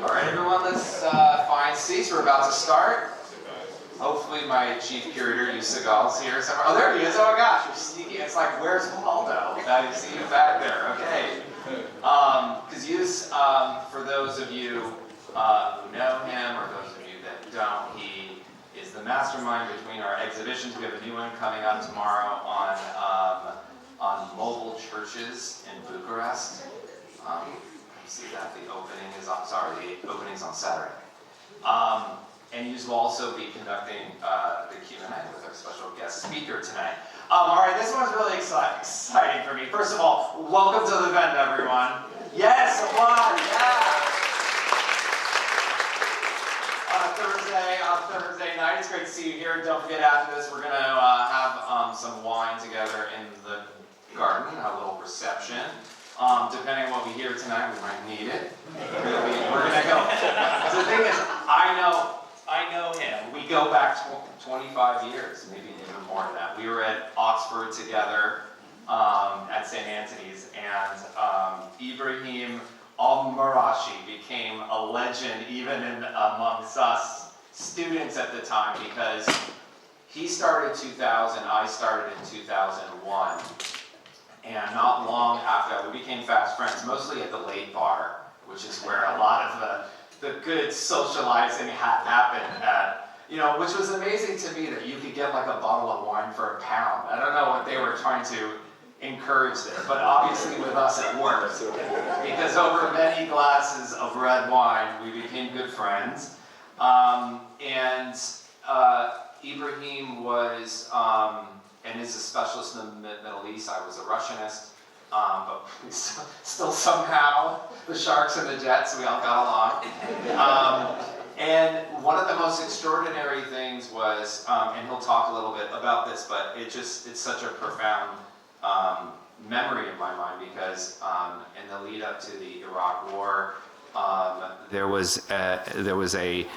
All right, everyone, let's find seats. We're about to start. Hopefully my chief curator, Seagal's here somewhere. Oh, there he is. Oh my gosh, you're sneaky. It's like, where's Waldo? I see you back there. Okay. Because for those of you who know him, or those of you that don't, he is the mastermind between our exhibitions. We have a new one coming up tomorrow on mobile churches in Bucharest. You see that the opening's on Saturday. And you will also be conducting the Q&A with our special guest speaker tonight. All right, this one's really exciting for me. First of all, welcome to the event, everyone. Yes, applause, yeah. On Thursday night, it's great to see you here. Don't forget, after this, we're going to have some wine together in the garden, a little reception. Depending on what we hear tonight, we might need it. We're going to go. So the thing is, I know him. We go back 25 years, maybe even more than that. We were at Oxford together at St. Anthony's, and Ibrahim Al-Marashi became a legend even amongst us students at the time, because he started in 2000, I started in 2001. And not long after that, we became fast friends, mostly at the late bar, which is where a lot of the good socializing happened at, which was amazing to me that you could get like a bottle of wine for £1. I don't know what they were trying to encourage there, but obviously with us it worked. Because over many glasses of red wine, we became good friends. Ibrahim was, and is a specialist in the Middle East. I was a Russianist, but we still somehow, the Sharks and the Jets, we all got along. And one of the most extraordinary things was, and he'll talk a little bit about this, but it's such a profound memory in my mind, because in the lead up to the Iraq War, there was a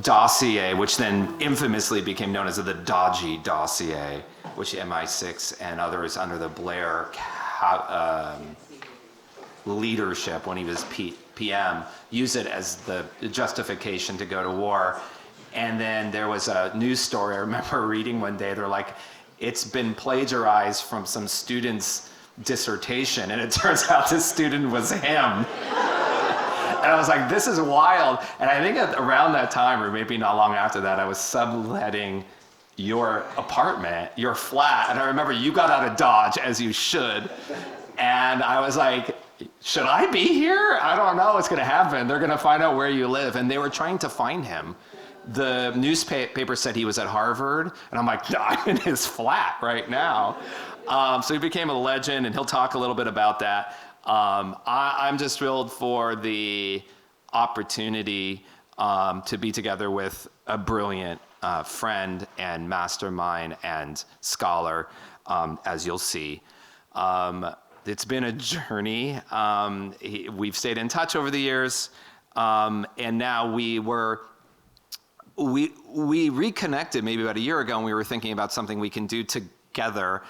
dossier, which then infamously became known as the Dodgy dossier, which MI6 and others under the Blair leadership, when he was PM, used it as the justification to go to war. And then there was a news story I remember reading one day. They're like, it's been plagiarized from some student's dissertation, and it turns out this student was him. And I was like, this is wild. And I think around that time, or maybe not long after that, I was subletting your apartment, your flat. And I remember you got out of Dodge, as you should. And I was like, should I be here? I don't know what's going to happen. They're going to find out where you live. And they were trying to find him. The newspaper said he was at Harvard. And I'm like, no, I'm in his flat right now. So he became a legend, and he'll talk a little bit about that. I'm just thrilled for the opportunity to be together with a brilliant friend and mastermind and scholar, as you'll see. It's been a journey. We've stayed in touch over the years, and now we reconnected maybe about a year ago, and we were thinking about something we can do together.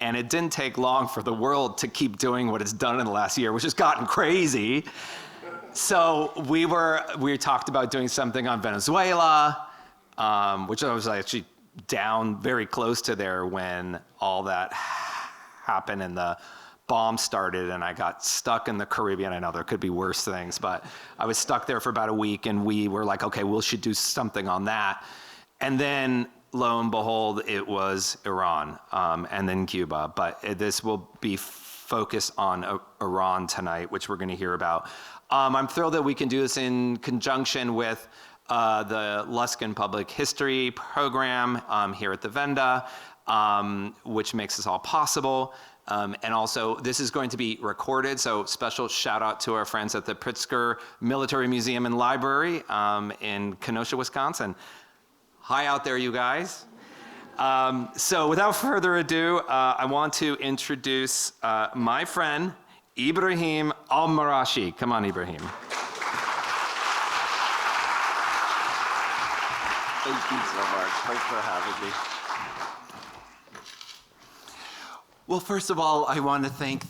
And it didn't take long for the world to keep doing what it's done in the last year, which has gotten crazy. So we talked about doing something on Venezuela, which I was actually down very close to there when all that happened and the bomb started, and I got stuck in the Caribbean. I know there could be worse things, but I was stuck there for about a week, and we were like, okay, we should do something on that. And then lo and behold, it was Iran, and then Cuba. But this will be focused on Iran tonight, which we're going to hear about. I'm thrilled that we can do this in conjunction with the Luskin Public History program here at the Venda, which makes this all possible. And also, this is going to be recorded, so special shout out to our friends at the Pritzker Military Museum and Library in Kenosha, Wisconsin. Hi out there, you guys. So without further ado, I want to introduce my friend, Ibrahim Al-Marashi. Come on, Ibrahim. Thank you so much. Thanks for having me. Well, first of all, I want to thank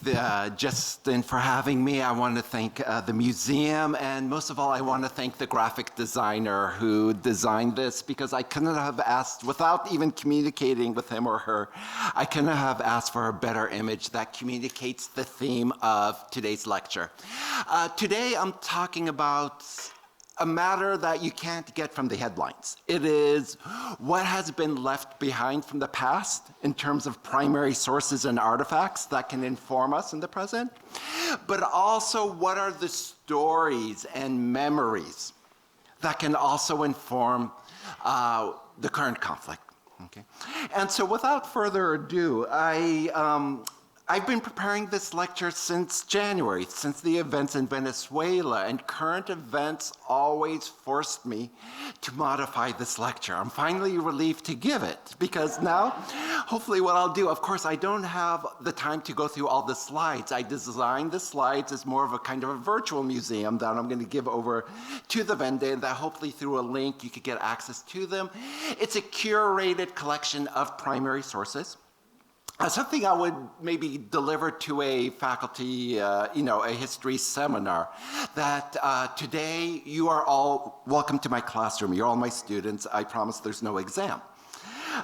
Justin for having me. I want to thank the museum, and most of all, I want to thank the graphic designer who designed this, because I couldn't have asked, without even communicating with him or her, I couldn't have asked for a better image that communicates the theme of today's lecture. Today, I'm talking about a matter that you can't get from the headlines. It is what has been left behind from the past in terms of primary sources and artifacts that can inform us in the present, but also what are the stories and memories that can also inform the current conflict. Okay? And so without further ado, I've been preparing this lecture since January, since the events in Venezuela, and current events always forced me to modify this lecture. I'm finally relieved to give it, because now, hopefully what I'll do, of course, I don't have the time to go through all the slides. I designed the slides as more of a kind of a virtual museum that I'm going to give over to the vendor, and that hopefully through a link you could get access to them. It's a curated collection of primary sources. Something I would maybe deliver to a faculty, a history seminar, that today you are all welcome to my classroom. You're all my students. I promise there's no exam.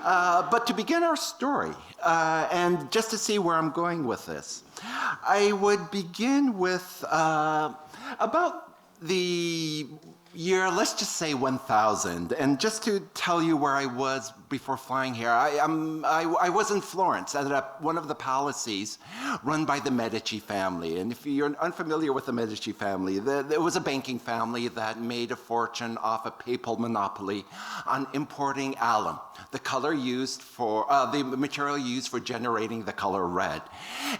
But to begin our story, and just to see where I'm going with this, I would begin with about the year, let's just say 1000, and just to tell you where I was before flying here, I was in Florence at one of the palaces run by the Medici family. And if you're unfamiliar with the Medici family, it was a banking family that made a fortune off a papal monopoly on importing alum, the color used for, the material used for generating the color red.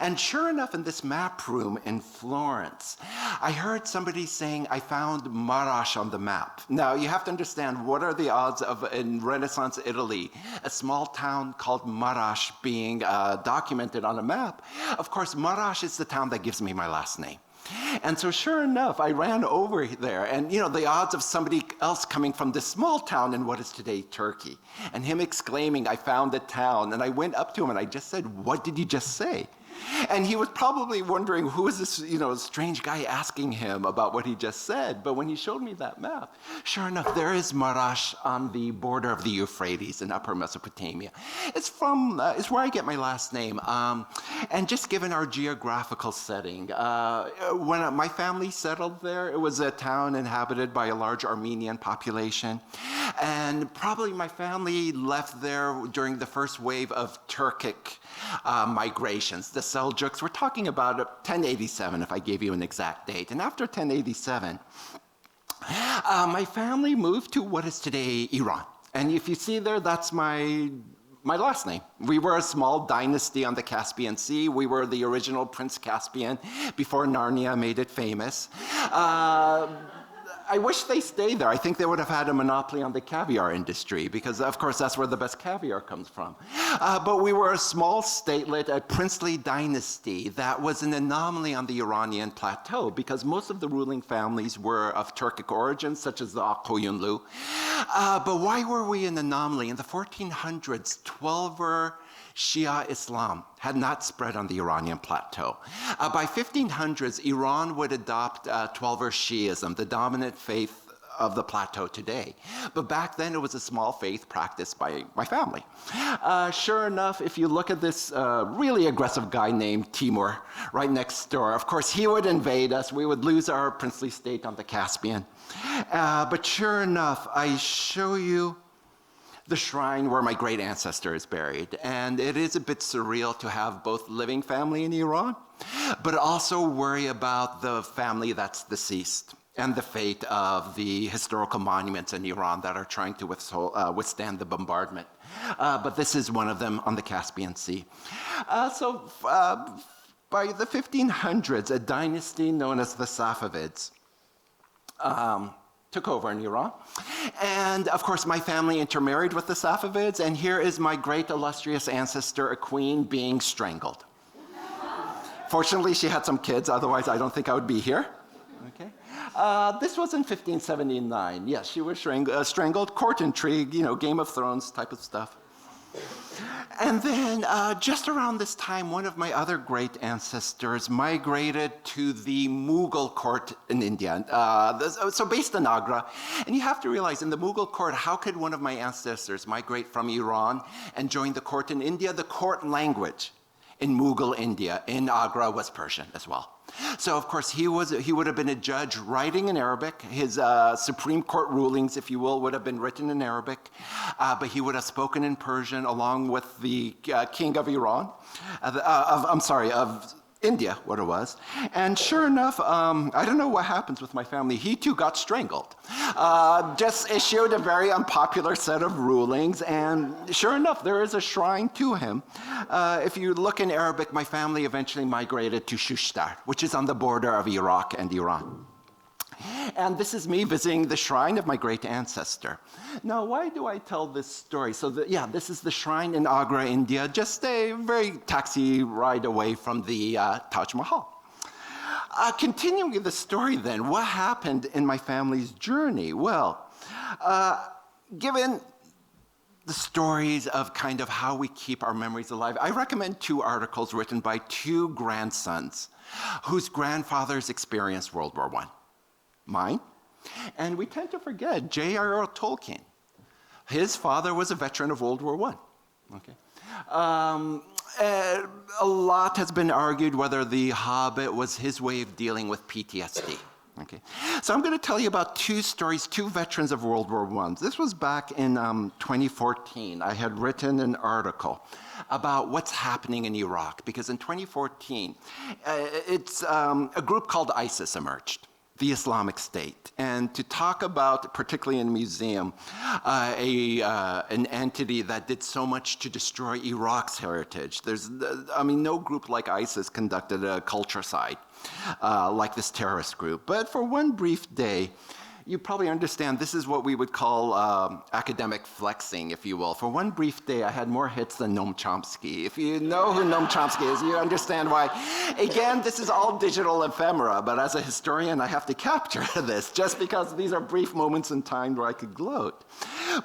And sure enough, in this map room in Florence, I heard somebody saying, I found Marashi on the map. Now, you have to understand, what are the odds of, in Renaissance Italy, a small town called Marashi being documented on a map? Of course, Marashi is the town that gives me my last name. And so sure enough, I ran over there, and the odds of somebody else coming from this small town in what is today Turkey, and him exclaiming, I found the town, and I went up to him and I just said, what did you just say? And he was probably wondering, who is this, strange guy asking him about what he just said? But when he showed me that map, sure enough, there is Marashi on the border of the Euphrates in Upper Mesopotamia. It's where I get my last name. And just given our geographical setting, when my family settled there, it was a town inhabited by a large Armenian population. And probably my family left there during the first wave of Turkic migrations. The Seljuks, we're talking about 1087 if I gave you an exact date. And after 1087, my family moved to what is today Iran. And if you see there, that's my last name. We were a small dynasty on the Caspian Sea. We were the original Prince Caspian before Narnia made it famous. I wish they stayed there. I think they would have had a monopoly on the caviar industry, because of course that's where the best caviar comes from. But we were a small statelet, a princely dynasty that was an anomaly on the Iranian plateau, because most of the ruling families were of Turkic origin, such as the Akoyunlu. But why were we an anomaly? In the 1400s, Twelver Shia Islam had not spread on the Iranian plateau. By 1500s, Iran would adopt Twelver Shiism, the dominant faith of the plateau today. But back then, it was a small faith practiced by my family. Sure enough, if you look at this really aggressive guy named Timur right next door, of course, he would invade us. We would lose our princely state on the Caspian. But sure enough, I show you the shrine where my great ancestor is buried. And it is a bit surreal to have both living family in Iran, but also worry about the family that's deceased and the fate of the historical monuments in Iran that are trying to withstand the bombardment. But this is one of them on the Caspian Sea. By the 1500s, a dynasty known as the Safavids took over in Iran. And of course, my family intermarried with the Safavids, and here is my great illustrious ancestor, a queen, being strangled. Fortunately, she had some kids, otherwise I don't think I would be here. Okay. This was in 1579. Yes, she was strangled, court intrigue, Game of Thrones type of stuff. And then just around this time, one of my other great ancestors migrated to the Mughal court in India, so based in Agra. And you have to realize, in the Mughal court, how could one of my ancestors migrate from Iran and join the court in India? The court language in Mughal India, in Agra, was Persian as well. So of course he would have been a judge writing in Arabic. His Supreme Court rulings, if you will, would have been written in Arabic, but he would have spoken in Persian along with the king of Iran, of India, what it was. And sure enough, I don't know what happens with my family. He too got strangled. Just issued a very unpopular set of rulings, and sure enough, there is a shrine to him. If you look in Arabic, my family eventually migrated to Shushtar, which is on the border of Iraq and Iran. And this is me visiting the shrine of my great ancestor. Now, why do I tell this story? So, this is the shrine in Agra, India, just a very taxi ride away from the Taj Mahal. Continuing the story then, what happened in my family's journey? Well, given the stories of kind of how we keep our memories alive, I recommend two articles written by two grandsons whose grandfathers experienced World War I. Mine. And we tend to forget J.R.R. Tolkien. His father was a veteran of World War I. Okay. A lot has been argued whether The Hobbit was his way of dealing with PTSD. Okay. So I'm going to tell you about two stories, two veterans of World War I. This was back in 2014. I had written an article about what's happening in Iraq, because in 2014, it's a group called ISIS emerged, the Islamic State, and to talk about, particularly in a museum, an entity that did so much to destroy Iraq's heritage. No group like ISIS conducted a culture side like this terrorist group. But for one brief day, you probably understand this is what we would call academic flexing, if you will. For one brief day, I had more hits than Noam Chomsky. If you know who Noam Chomsky is, you understand why. Again, this is all digital ephemera, but as a historian, I have to capture this just because these are brief moments in time where I could gloat.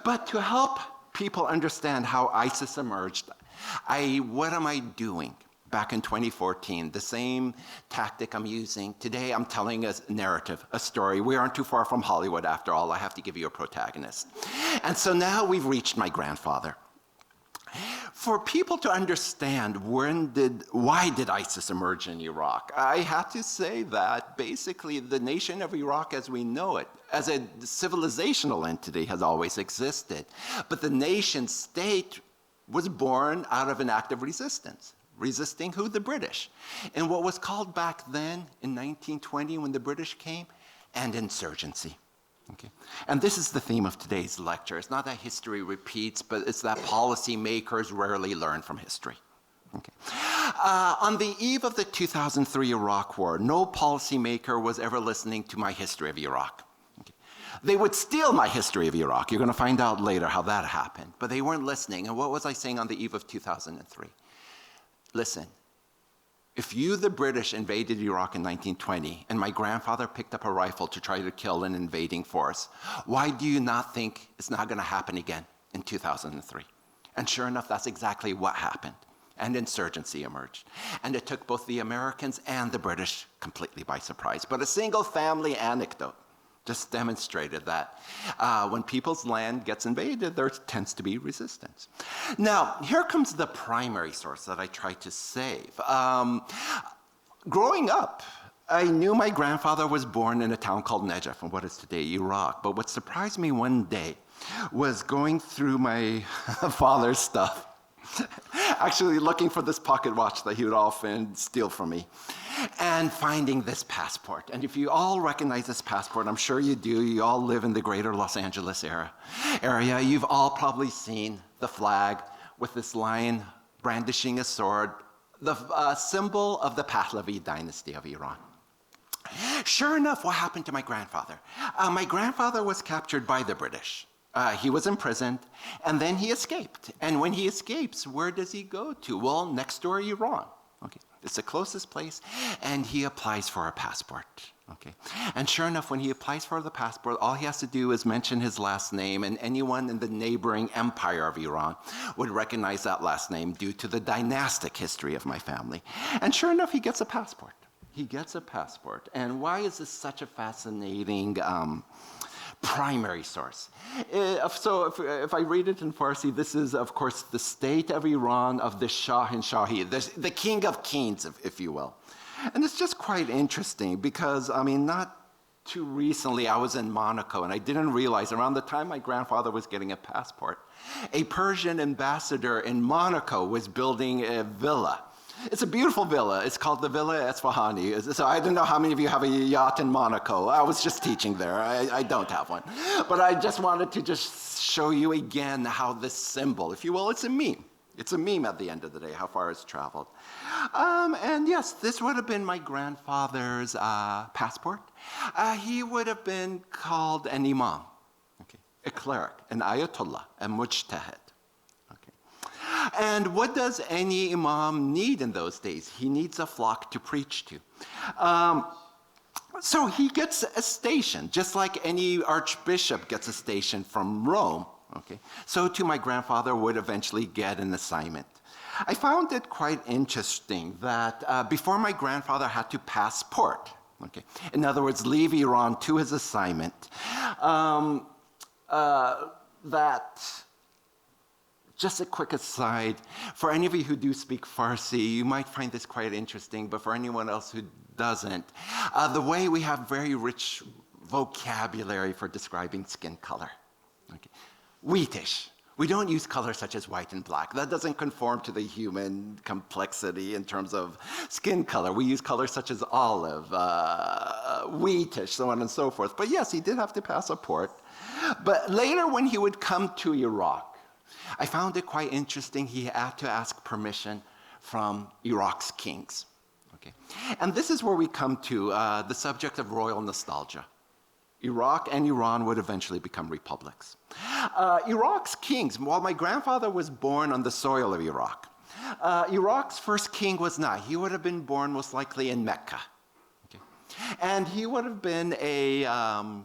But to help people understand how ISIS emerged, what am I doing? Back in 2014, the same tactic I'm using. Today, I'm telling a narrative, a story. We aren't too far from Hollywood, after all. I have to give you a protagonist. And so now we've reached my grandfather. For people to understand why did ISIS emerge in Iraq, I have to say that basically the nation of Iraq as we know it, as a civilizational entity, has always existed. But the nation state was born out of an act of resistance. Resisting who? The British. And what was called back then, in 1920, when the British came, an insurgency. Okay. And this is the theme of today's lecture. It's not that history repeats, but it's that policymakers rarely learn from history. Okay. On the eve of the 2003 Iraq War, no policymaker was ever listening to my history of Iraq. Okay. They would steal my history of Iraq. You're going to find out later how that happened. But they weren't listening. And what was I saying on the eve of 2003? Listen, if you, the British, invaded Iraq in 1920, and my grandfather picked up a rifle to try to kill an invading force, why do you not think it's not going to happen again in 2003? And sure enough, that's exactly what happened. And insurgency emerged. And it took both the Americans and the British completely by surprise. But a single family anecdote just demonstrated that when people's land gets invaded, there tends to be resistance. Now, here comes the primary source that I try to save. Growing up, I knew my grandfather was born in a town called Najaf, in what is today Iraq. But what surprised me one day was going through my father's stuff, actually looking for this pocket watch that he would often steal from me, and finding this passport. And if you all recognize this passport, I'm sure you do, you all live in the greater Los Angeles area, you've all probably seen the flag with this lion brandishing a sword, the symbol of the Pahlavi dynasty of Iran. Sure enough, what happened to my grandfather? My grandfather was captured by the British. He was imprisoned, and then he escaped. And when he escapes, where does he go to? Well, next door, Iran. Okay. It's the closest place, and he applies for a passport. Okay. And sure enough, when he applies for the passport, all he has to do is mention his last name, and anyone in the neighboring empire of Iran would recognize that last name due to the dynastic history of my family. And sure enough, he gets a passport. He gets a passport. And why is this such a fascinating primary source? So if I read it in Farsi, this is, of course, the state of Iran of the Shah and Shahi, the king of kings, if you will. And it's just quite interesting because, I mean, not too recently I was in Monaco and I didn't realize around the time my grandfather was getting a passport, a Persian ambassador in Monaco was building a villa. It's a beautiful villa. It's called the Villa Esfahani. So I don't know how many of you have a yacht in Monaco. I was just teaching there. I don't have one. But I just wanted to just show you again how this symbol, if you will, it's a meme. It's a meme at the end of the day, how far it's traveled. And yes, this would have been my grandfather's passport. He would have been called an imam, okay, a cleric, an ayatollah, a mujtahid. Okay. And what does any imam need in those days? He needs a flock to preach to. So he gets a station, just like any archbishop gets a station from Rome. Okay. So too my grandfather would eventually get an assignment. I found it quite interesting that before my grandfather had to passport, okay, in other words, leave Iran to his assignment, that, just a quick aside, for any of you who do speak Farsi, you might find this quite interesting, but for anyone else who doesn't, the way we have very rich vocabulary for describing skin color. Okay. Wheatish. We don't use colors such as white and black. That doesn't conform to the human complexity in terms of skin color. We use colors such as olive, wheatish, so on and so forth. But yes, he did have to pass a port. But later when he would come to Iraq, I found it quite interesting. He had to ask permission from Iraq's kings. Okay. And this is where we come to the subject of royal nostalgia. Iraq and Iran would eventually become republics. Iraq's kings, while my grandfather was born on the soil of Iraq, Iraq's first king was not. He would have been born most likely in Mecca. Okay. And he would have been a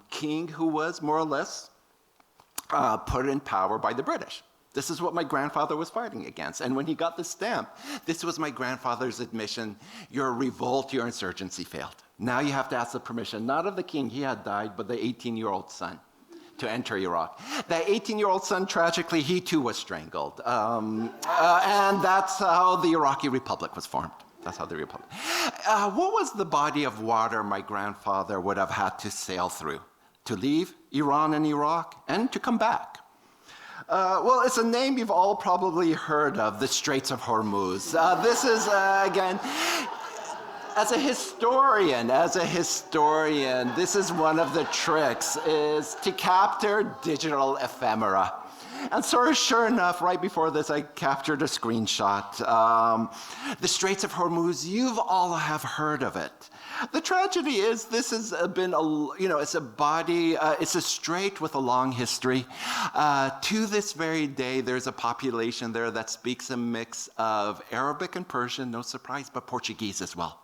king who was more or less put in power by the British. This is what my grandfather was fighting against. And when he got the stamp, this was my grandfather's admission, your revolt, your insurgency failed. Now you have to ask the permission, not of the king, he had died, but the 18-year-old son to enter Iraq. That 18-year-old son, tragically, he too was strangled. And that's how the Iraqi Republic was formed. That's how the Republic. What was the body of water my grandfather would have had to sail through to leave Iran and Iraq and to come back? Well, it's a name you've all probably heard of, the Straits of Hormuz. This is, again, as a historian, this is one of the tricks, is to capture digital ephemera. And so sure enough, right before this, I captured a screenshot. The Straits of Hormuz, you've all have heard of it. The tragedy is this has been, it's a body, it's a strait with a long history. To this very day, there's a population there that speaks a mix of Arabic and Persian, no surprise, but Portuguese as well.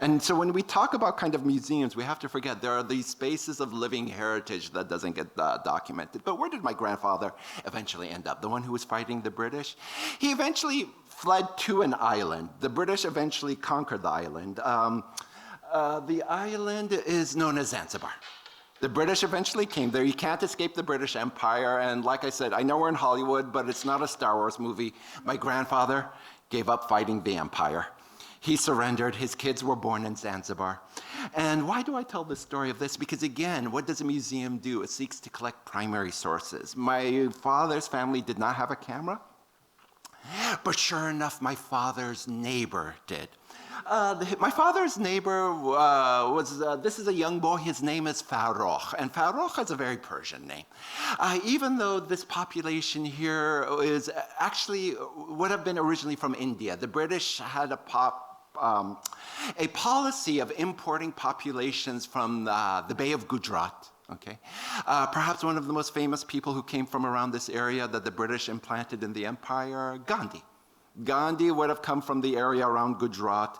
And so when we talk about kind of museums, we have to forget there are these spaces of living heritage that doesn't get documented. But where did my grandfather eventually end up? The one who was fighting the British? He eventually fled to an island. The British eventually conquered the island. The island is known as Zanzibar. The British eventually came there. You can't escape the British Empire. And like I said, I know we're in Hollywood, but it's not a Star Wars movie. My grandfather gave up fighting the empire. He surrendered. His kids were born in Zanzibar. And why do I tell the story of this? Because again, what does a museum do? It seeks to collect primary sources. My father's family did not have a camera, but sure enough, my father's neighbor did. My father's neighbor this is a young boy, his name is Farouk, and Farouk is a very Persian name. Even though this population here is actually would have been originally from India, the British had a policy of importing populations from the Bay of Gujarat. Okay, perhaps one of the most famous people who came from around this area that the British implanted in the empire, Gandhi. Gandhi would have come from the area around Gujarat,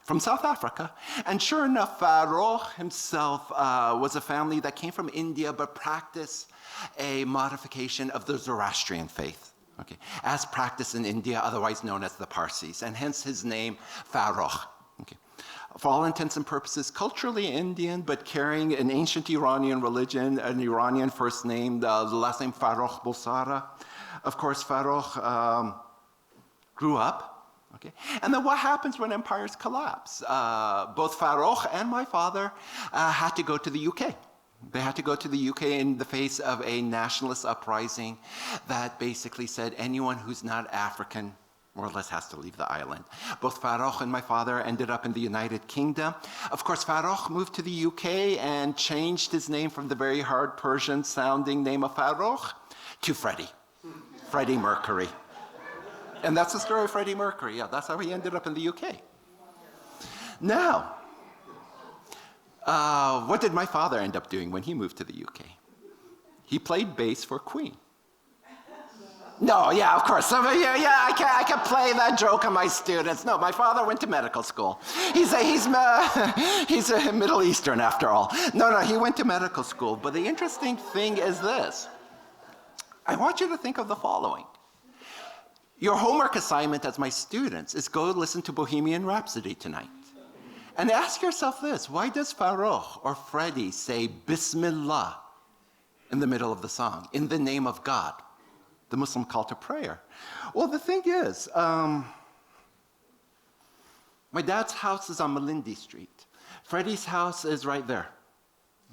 from South Africa. And sure enough, Farokh himself was a family that came from India but practiced a modification of the Zoroastrian faith, okay, as practiced in India, otherwise known as the Parsis, and hence his name, Farokh. Okay. For all intents and purposes, culturally Indian, but carrying an ancient Iranian religion, an Iranian first name, the last name Farokh Bulsara. Of course, Farokh grew up, okay? And then what happens when empires collapse? Both Farokh and my father had to go to the UK. They had to go to the UK in the face of a nationalist uprising that basically said anyone who's not African more or less has to leave the island. Both Farokh and my father ended up in the United Kingdom. Of course, Farokh moved to the UK and changed his name from the very hard Persian-sounding name of Farokh to Freddie Mercury. And that's the story of Freddie Mercury. Yeah, that's how he ended up in the UK. Now, what did my father end up doing when he moved to the UK? He played bass for Queen. No, yeah, of course. I can play that joke on my students. No, my father went to medical school. He's a Middle Eastern after all. No, he went to medical school. But the interesting thing is this. I want you to think of the following. Your homework assignment as my students is go listen to Bohemian Rhapsody tonight. And ask yourself this, why does Farokh or Freddie say Bismillah in the middle of the song, in the name of God? The Muslim call to prayer. Well, the thing is, my dad's house is on Malindi Street. Freddie's house is right there.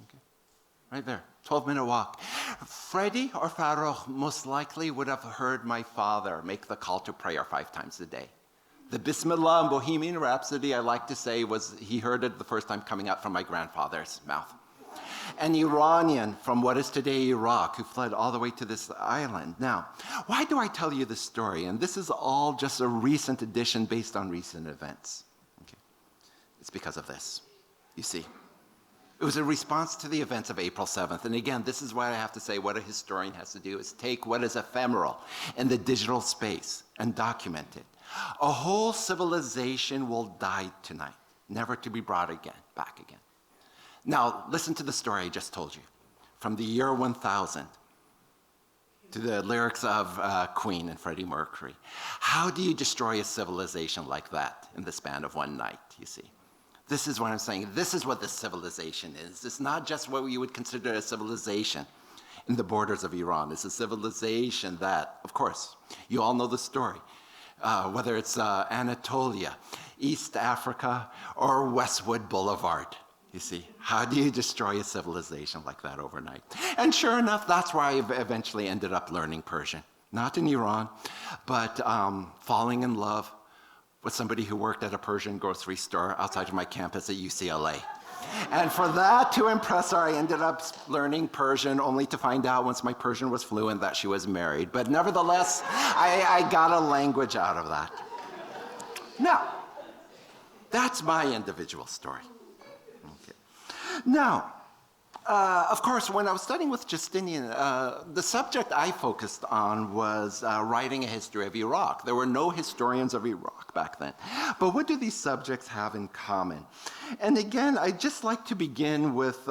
Okay. Right there, 12-minute walk. Freddie or Farokh most likely would have heard my father make the call to prayer 5 times a day. The Bismillah in Bohemian Rhapsody, I like to say, was he heard it the first time coming out from my grandfather's mouth. An Iranian from what is today Iraq who fled all the way to this island. Now, why do I tell you this story? And this is all just a recent addition based on recent events. Okay. It's because of this. You see, it was a response to the events of April 7th. And again, this is why I have to say what a historian has to do is take what is ephemeral in the digital space and document it. A whole civilization will die tonight, never to be brought back again. Now, listen to the story I just told you. From the year 1000 to the lyrics of Queen and Freddie Mercury. How do you destroy a civilization like that in the span of one night, you see? This is what I'm saying. This is what this civilization is. It's not just what you would consider a civilization in the borders of Iran. It's a civilization that, of course, you all know the story. Whether it's Anatolia, East Africa, or Westwood Boulevard. You see, how do you destroy a civilization like that overnight? And sure enough, that's where I eventually ended up learning Persian. Not in Iran, but falling in love with somebody who worked at a Persian grocery store outside of my campus at UCLA. And for that to impress her, I ended up learning Persian, only to find out once my Persian was fluent that she was married. But nevertheless, I got a language out of that. Now, that's my individual story. Now, of course, when I was studying with Justinian, the subject I focused on was writing a history of Iraq. There were no historians of Iraq back then. But what do these subjects have in common? And again, I'd just like to begin with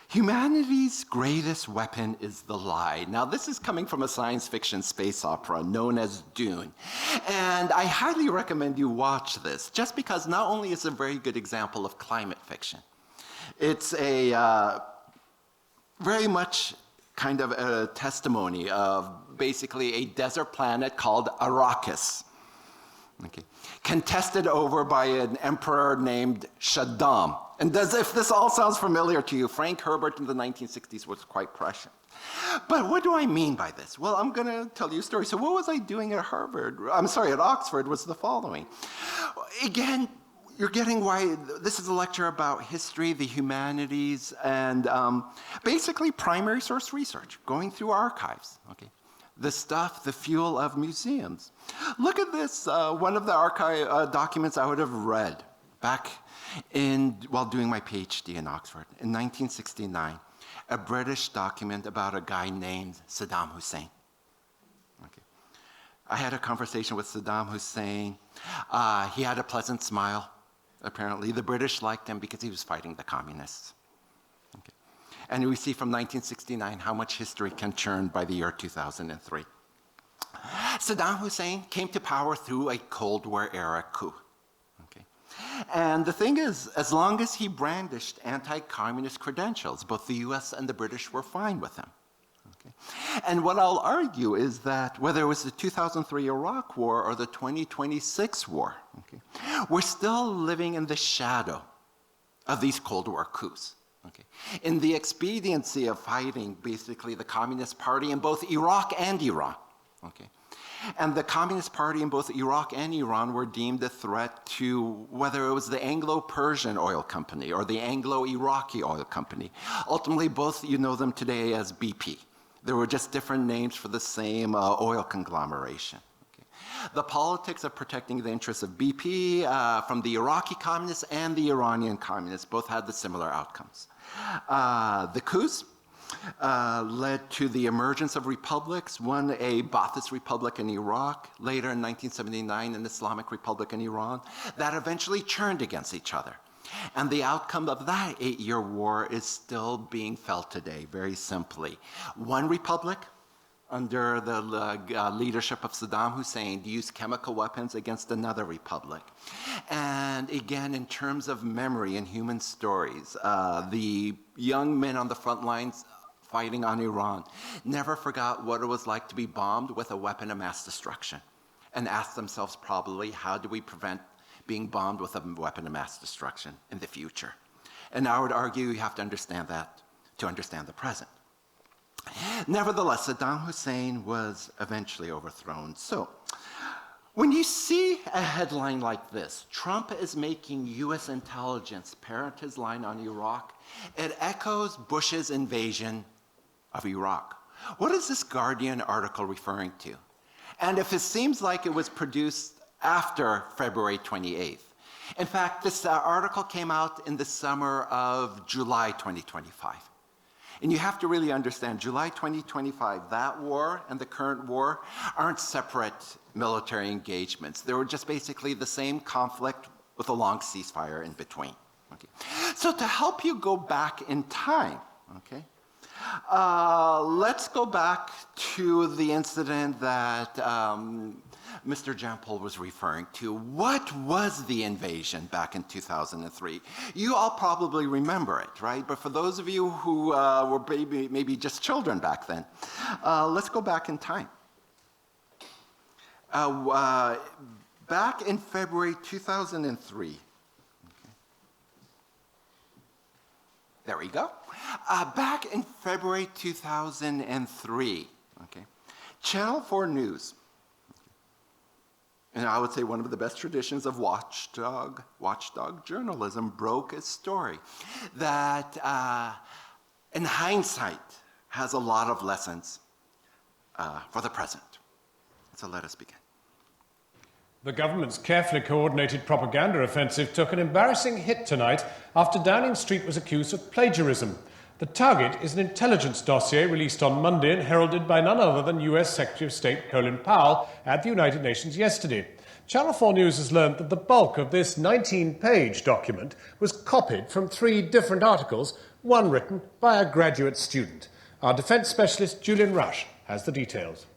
humanity's greatest weapon is the lie. Now, this is coming from a science fiction space opera known as Dune. And I highly recommend you watch this, just because not only is it a very good example of climate fiction, it's a very much kind of a testimony of basically a desert planet called Arrakis. Okay. Contested over by an emperor named Shaddam. And as if this all sounds familiar to you, Frank Herbert in the 1960s was quite prescient. But what do I mean by this? Well, I'm going to tell you a story. So what was I doing at at Oxford was the following. Again, you're getting why this is a lecture about history, the humanities, and basically primary source research, going through archives, okay? The stuff, the fuel of museums. Look at this, one of the archive documents I would have read back while doing my PhD in Oxford in 1969, a British document about a guy named Saddam Hussein. Okay. I had a conversation with Saddam Hussein. He had a pleasant smile, apparently. The British liked him because he was fighting the communists. Okay. And we see from 1969 how much history can churn by the year 2003. Saddam Hussein came to power through a Cold War era coup. Okay. And the thing is, as long as he brandished anti-communist credentials, both the US and the British were fine with him. Okay. And what I'll argue is that whether it was the 2003 Iraq War or the 2026 war, okay, we're still living in the shadow of these Cold War coups. Okay. In the expediency of fighting basically the Communist Party in both Iraq and Iran. Okay. And the Communist Party in both Iraq and Iran were deemed a threat to whether it was the Anglo-Persian oil company or the Anglo-Iraqi oil company. Ultimately, both you know them today as BP. There were just different names for the same oil conglomeration. Okay. The politics of protecting the interests of BP from the Iraqi communists and the Iranian communists both had the similar outcomes. The coups led to the emergence of republics, one a Ba'athist republic in Iraq, later in 1979 an Islamic republic in Iran, that eventually turned against each other. And the outcome of that 8-year war is still being felt today, very simply. One republic, under the leadership of Saddam Hussein, used chemical weapons against another republic. And again, in terms of memory and human stories, the young men on the front lines fighting on Iran never forgot what it was like to be bombed with a weapon of mass destruction, and asked themselves probably, how do we prevent being bombed with a weapon of mass destruction in the future? And I would argue you have to understand that to understand the present. Nevertheless, Saddam Hussein was eventually overthrown. So, when you see a headline like this, Trump is making US intelligence parent his line on Iraq, it echoes Bush's invasion of Iraq. What is this Guardian article referring to? And if it seems like it was produced after February 28th. In fact, this article came out in the summer of July 2025. And you have to really understand, July 2025, that war and the current war aren't separate military engagements. They were just basically the same conflict with a long ceasefire in between. Okay. So to help you go back in time, okay, let's go back to the incident that Mr. Jampol was referring to. What was the invasion back in 2003? You all probably remember it, right? But for those of you who were maybe just children back then, let's go back in time. Back in February 2003, okay. There we go. Back in February 2003, okay, Channel 4 News, and I would say one of the best traditions of watchdog journalism, broke a story that, in hindsight, has a lot of lessons for the present. So let us begin. The government's carefully coordinated propaganda offensive took an embarrassing hit tonight after Downing Street was accused of plagiarism. The target is an intelligence dossier released on Monday and heralded by none other than US Secretary of State Colin Powell at the United Nations yesterday. Channel 4 News has learned that the bulk of this 19-page document was copied from 3 different articles, one written by a graduate student. Our defence specialist, Julian Rush, has the details.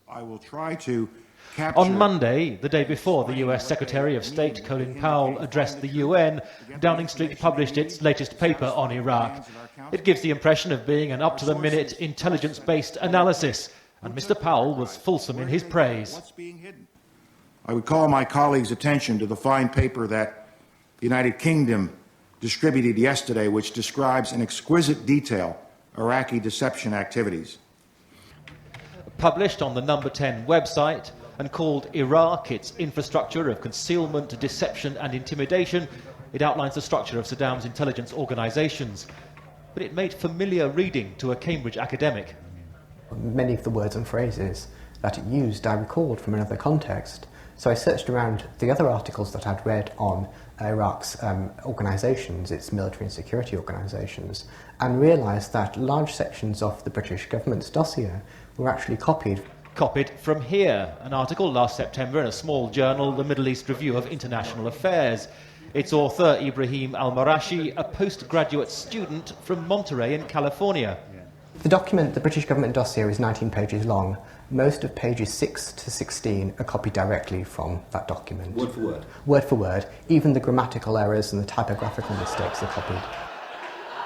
I will try to capture... On Monday, the day before the US Secretary of State Colin Powell addressed the UN, Downing Street published its latest paper on Iraq. It gives the impression of being an up-to-the-minute, intelligence-based analysis, and Mr. Powell was fulsome in his praise. I would call my colleagues' attention to the fine paper that the United Kingdom distributed yesterday, which describes in exquisite detail Iraqi deception activities. Published on the Number 10 website and called Iraq, its infrastructure of concealment, deception and intimidation, it outlines the structure of Saddam's intelligence organizations. But it made familiar reading to a Cambridge academic. Many of the words and phrases that it used I recalled from another context. So I searched around the other articles that I'd read on Iraq's organisations, its military and security organisations, and realised that large sections of the British government's dossier were actually copied. Copied from here, an article last September in a small journal, the Middle East Review of International Affairs. Its author, Ibrahim Al-Marashi, a postgraduate student from Monterey in California. The document, the British government dossier, is 19 pages long. Most of pages 6 to 16 are copied directly from that document. Word for word? Word for word. Even the grammatical errors and the typographical mistakes are copied.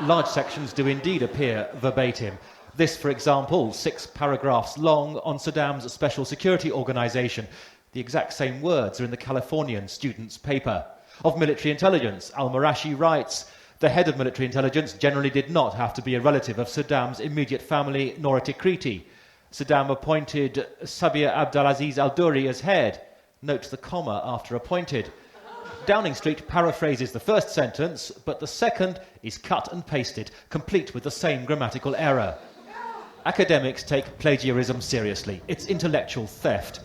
Large sections do indeed appear verbatim. This, for example, 6 paragraphs long on Saddam's special security organisation. The exact same words are in the Californian student's paper. Of military intelligence, Al-Marashi writes, the head of military intelligence generally did not have to be a relative of Saddam's immediate family nor a Tikriti. Saddam appointed Sabir Abdelaziz al-Duri as head. Note the comma after appointed. Downing Street paraphrases the first sentence, but the second is cut and pasted, complete with the same grammatical error. Academics take plagiarism seriously. It's intellectual theft.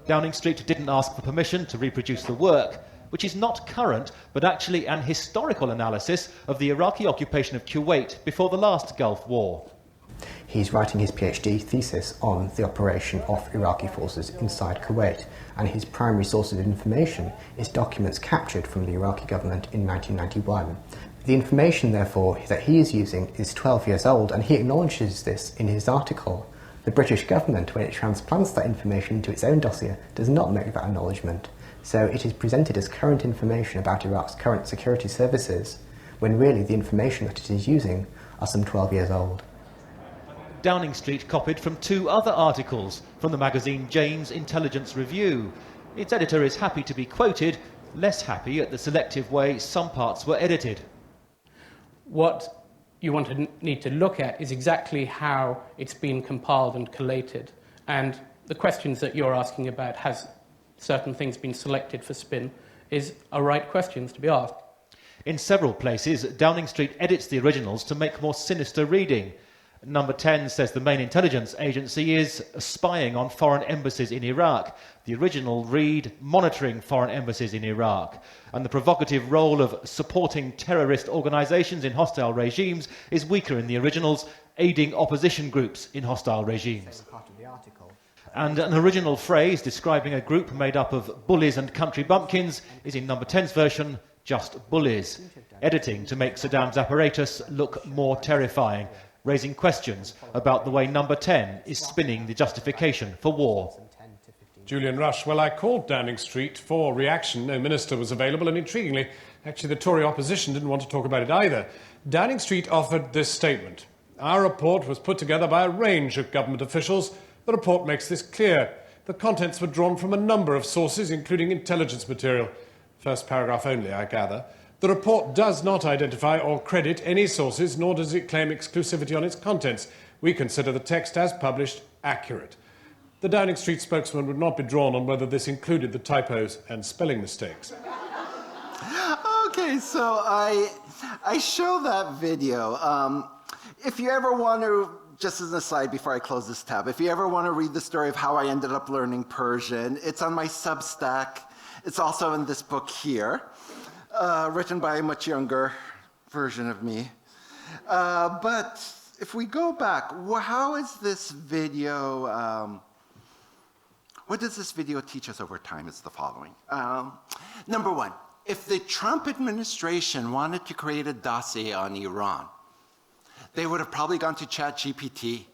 Downing Street didn't ask for permission to reproduce the work, which is not current, but actually an historical analysis of the Iraqi occupation of Kuwait before the last Gulf War. He's writing his PhD thesis on the operation of Iraqi forces inside Kuwait, and his primary source of information is documents captured from the Iraqi government in 1991. The information, therefore, that he is using is 12 years old, and he acknowledges this in his article. The British government, when it transplants that information into its own dossier, does not make that acknowledgement. So it is presented as current information about Iraq's current security services, when really the information that it is using are some 12 years old. Downing Street copied from 2 other articles from the magazine Jane's Intelligence Review. Its editor is happy to be quoted, less happy at the selective way some parts were edited. What you need to look at is exactly how it's been compiled and collated. And the questions that you're asking about, has certain things been selected for spin, are right questions to be asked. In several places, Downing Street edits the originals to make more sinister reading. Number 10 says the main intelligence agency is spying on foreign embassies in Iraq. The original read, monitoring foreign embassies in Iraq. And the provocative role of supporting terrorist organisations in hostile regimes is weaker in the originals, aiding opposition groups in hostile regimes. And an original phrase describing a group made up of bullies and country bumpkins is in number 10's version, just bullies. Editing to make Saddam's apparatus look more terrifying, raising questions about the way number 10 is spinning the justification for war. Julian Rush, well, I called Downing Street for reaction. No minister was available, and intriguingly, actually the Tory opposition didn't want to talk about it either. Downing Street offered this statement. Our report was put together by a range of government officials. The report makes this clear. The contents were drawn from a number of sources, including intelligence material. First paragraph only, I gather. The report does not identify or credit any sources, nor does it claim exclusivity on its contents. We consider the text as published accurate. The Downing Street spokesman would not be drawn on whether this included the typos and spelling mistakes. Okay, so I show that video. If you ever want to, just as an aside before I close this tab, if you ever want to read the story of how I ended up learning Persian, it's on my Substack. It's also in this book here. Written by a much younger version of me. But if we go back, how is this video, what does this video teach us over time is the following. Number 1, if the Trump administration wanted to create a dossier on Iran, they would have probably gone to ChatGPT,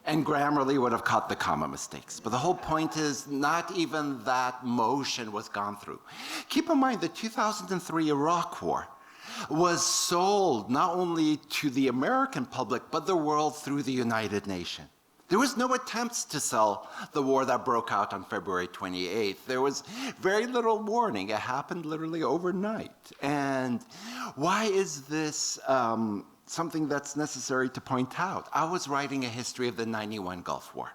and Grammarly would have caught the comma mistakes. But the whole point is not even that motion was gone through. Keep in mind the 2003 Iraq War was sold not only to the American public, but the world through the United Nations. There was no attempts to sell the war that broke out on February 28th. There was very little warning. It happened literally overnight. And why is this something that's necessary to point out? I was writing a history of the 91 Gulf War.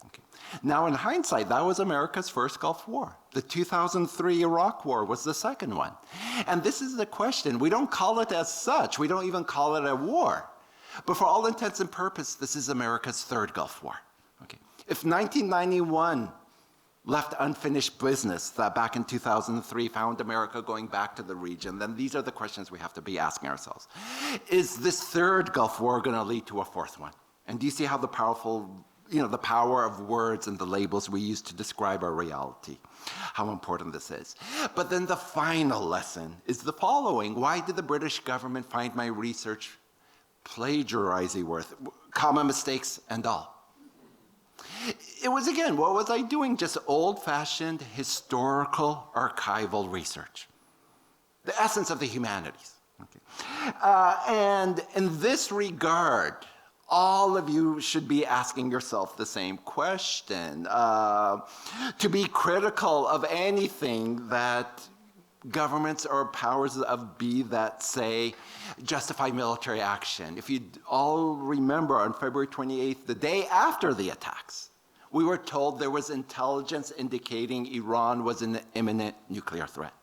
Okay. Now, in hindsight, that was America's first Gulf War. The 2003 Iraq War was the second one. And this is the question. We don't call it as such. We don't even call it a war. But for all intents and purposes, this is America's third Gulf War. Okay. If 1991 left unfinished business that back in 2003 found America going back to the region, then these are the questions we have to be asking ourselves. Is this third Gulf War going to lead to a fourth one? And do you see how the powerful the power of words and the labels we use to describe our reality, how important this is. But then the final lesson is the following. Why did the British government find my research plagiarizing worth, common mistakes and all? It was, again, what was I doing? Just old-fashioned historical archival research. The essence of the humanities. Okay. And in this regard, all of you should be asking yourself the same question. To be critical of anything that governments or powers of be that say justify military action. If you all remember, on February 28th, the day after the attacks, we were told there was intelligence indicating Iran was an imminent nuclear threat,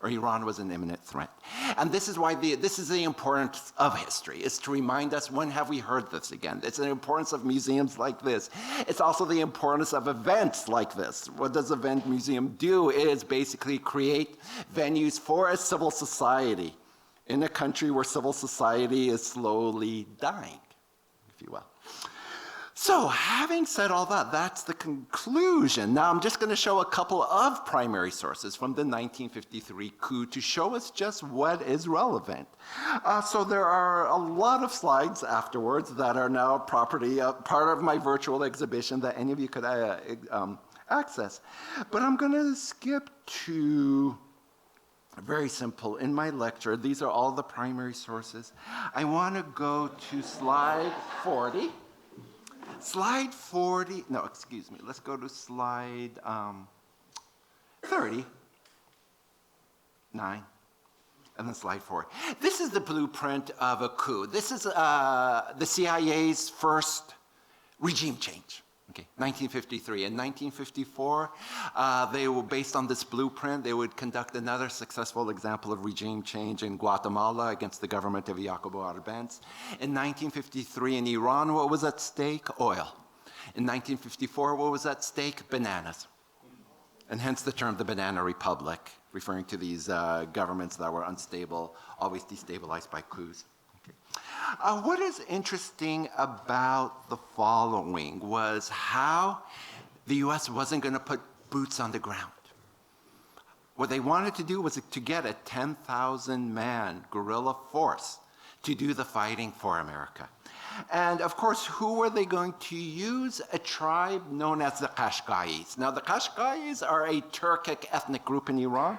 or Iran was an imminent threat. And this is why this is the importance of history, is to remind us, when have we heard this again? It's the importance of museums like this. It's also the importance of events like this. What does Event Museum do is basically create venues for a civil society in a country where civil society is slowly dying, if you will. So, having said all that, that's the conclusion. Now, I'm just going to show a couple of primary sources from the 1953 coup to show us just what is relevant. So there are a lot of slides afterwards that are now property, part of my virtual exhibition that any of you could access. But I'm going to skip to very simple. In my lecture, these are all the primary sources. I want to go to slide 40. Slide 40, no, excuse me, let's go to slide 39, and then slide 40. This is the blueprint of a coup. This is the CIA's first regime change. Okay, 1953. In 1954, they were based on this blueprint. They would conduct another successful example of regime change in Guatemala against the government of Jacobo Árbenz. In 1953, in Iran, what was at stake? Oil. In 1954, what was at stake? Bananas. And hence the term the Banana Republic, referring to these governments that were unstable, always destabilized by coups. What is interesting about the following was how the U.S. wasn't going to put boots on the ground. What they wanted to do was to get a 10,000-man guerrilla force to do the fighting for America. And of course, who were they going to use? A tribe known as the Qashqais. Now, the Qashqais are a Turkic ethnic group in Iran,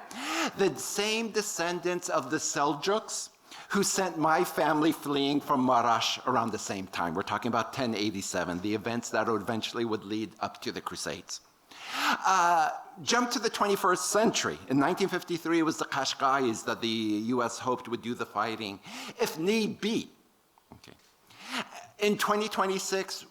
the same descendants of the Seljuks, who sent my family fleeing from Marashi around the same time. We're talking about 1087, the events that eventually would lead up to the Crusades. Jump to the 21st century. In 1953, it was the Qashqais that the U.S. hoped would do the fighting, if need be. Okay. In 2026,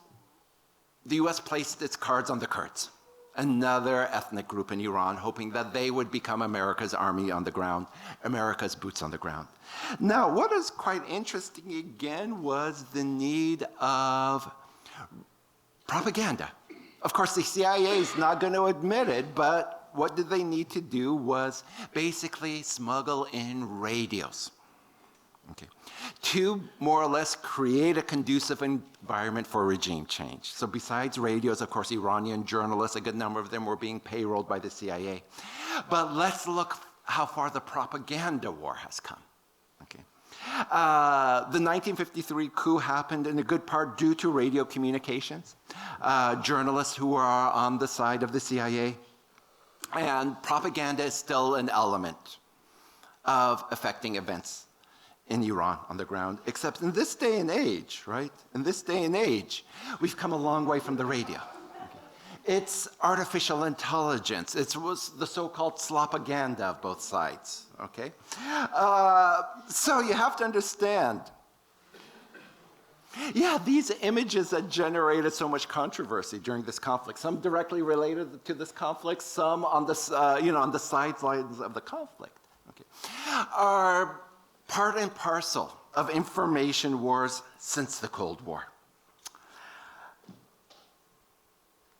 the U.S. placed its cards on the Kurds, another ethnic group in Iran, hoping that they would become America's army on the ground, America's boots on the ground. Now, what is quite interesting again was the need of propaganda. Of course, the CIA is not going to admit it, but what did they need to do was basically smuggle in radios. Okay. To more or less create a conducive environment for regime change. So besides radios, of course, Iranian journalists, a good number of them were being payrolled by the CIA. But let's look how far the propaganda war has come. Okay. The 1953 coup happened in a good part due to radio communications, journalists who are on the side of the CIA, and propaganda is still an element of affecting events in Iran on the ground, except in this day and age, right? In this day and age, we've come a long way from the radio. It's artificial intelligence. It was the so-called slopaganda of both sides, okay? So you have to understand, yeah, these images that generated so much controversy during this conflict, some directly related to this conflict, some on the, on the sidelines of the conflict, okay, are part and parcel of information wars since the Cold War.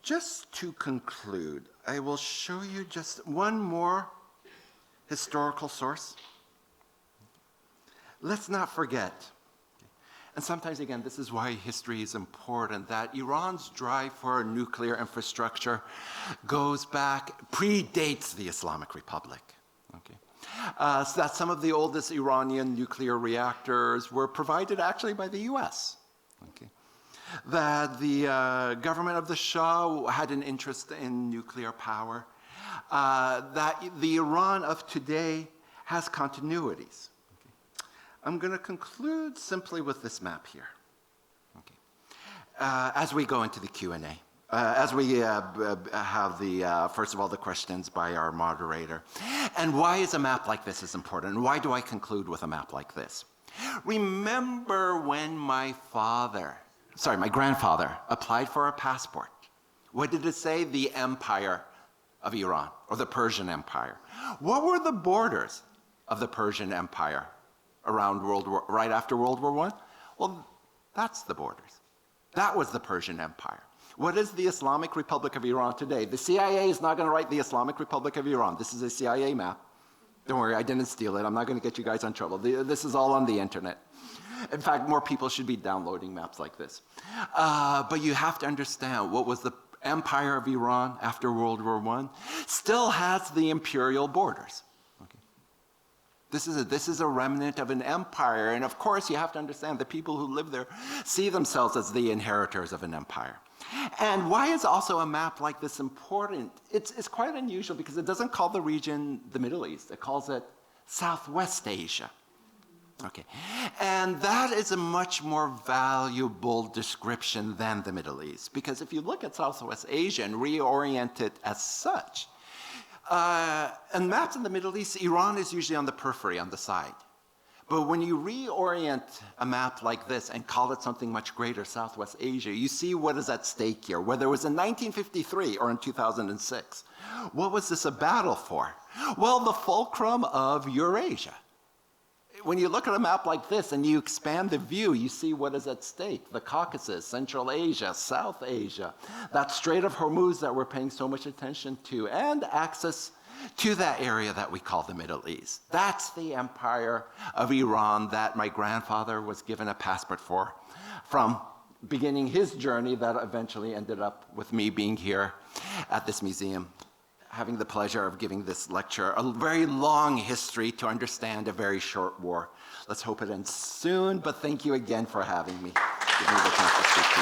Just to conclude, I will show you just one more historical source. Let's not forget, And sometimes, again, this is why history is important, that Iran's drive for nuclear infrastructure predates the Islamic Republic. Okay. So that some of the oldest Iranian nuclear reactors were provided actually by the US. Okay. That the government of the Shah had an interest in nuclear power. That the Iran of today has continuities. I'm going to conclude simply with this map here. Okay. As we go into the Q&A, as we have first of all, the questions by our moderator. And why is a map like this is important? And why do I conclude with a map like this? Remember when my grandfather applied for a passport. What did it say? The Empire of Iran, or the Persian Empire. What were the borders of the Persian Empire around right after World War I? Well, that's the borders. That was the Persian Empire. What is the Islamic Republic of Iran today? The CIA is not going to write the Islamic Republic of Iran. This is a CIA map. Don't worry, I didn't steal it. I'm not going to get you guys in trouble. This is all on the internet. In fact, more people should be downloading maps like this. But you have to understand what was the Empire of Iran after World War I still has the imperial borders. Okay. This is a remnant of an empire, and of course you have to understand the people who live there see themselves as the inheritors of an empire. And why is also a map like this important? It's quite unusual because it doesn't call the region the Middle East. It calls it Southwest Asia. Okay, and that is a much more valuable description than the Middle East, because if you look at Southwest Asia and reorient it as such, and maps in the Middle East, Iran is usually on the periphery, on the side. But when you reorient a map like this and call it something much greater, Southwest Asia, you see what is at stake here, whether it was in 1953 or in 2006. What was this a battle for? Well, the fulcrum of Eurasia. When you look at a map like this and you expand the view, you see what is at stake. The Caucasus, Central Asia, South Asia, that Strait of Hormuz that we're paying so much attention to, and access to that area that we call the Middle East. That's the empire of Iran that my grandfather was given a passport for, from beginning his journey that eventually ended up with me being here at this museum, having the pleasure of giving this lecture, a very long history to understand a very short war. Let's hope it ends soon, but thank you again for having me. Give me the chance to speak to you.